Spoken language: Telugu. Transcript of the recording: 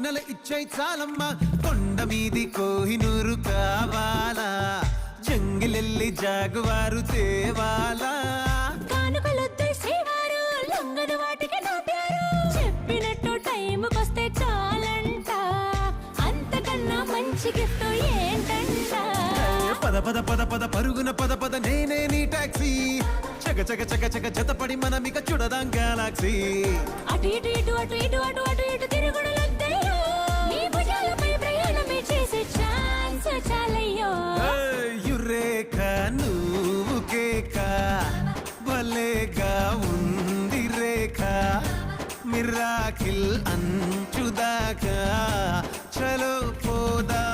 ఆజ్ఞలు ఇచ్చే చాలమ్మా కొండ మీది కోహినూరు కావాలా జంగిలెల్లి జాగువారు తేవాలా కానుకలొద్దు సేవారు లొంగదు వాటికి నోటారు చెప్పినట్టు టైంకొస్తే చాలంట అంతకన్నా మంచి గిఫ్ట్ ఏంటంట పద పద పద పద పరుగున పద పద నేనే నీ టాక్సీ చక చక చక చక జతపడి మనమిక చూడదాం గెలాక్సీ అటు ఇటు ఇటు అటు ఇటు అటు అటు ఇటు తిరుగుడులొద్దయ్యో నీ భుజాలపై ప్రయాణమే చేసే ఛాన్స్ చాలయ్యో యురేఖ నువ్వు కేక భలేగా ఉంది రేఖ మిరాకిల్ అంచుదాకా చలో పోదా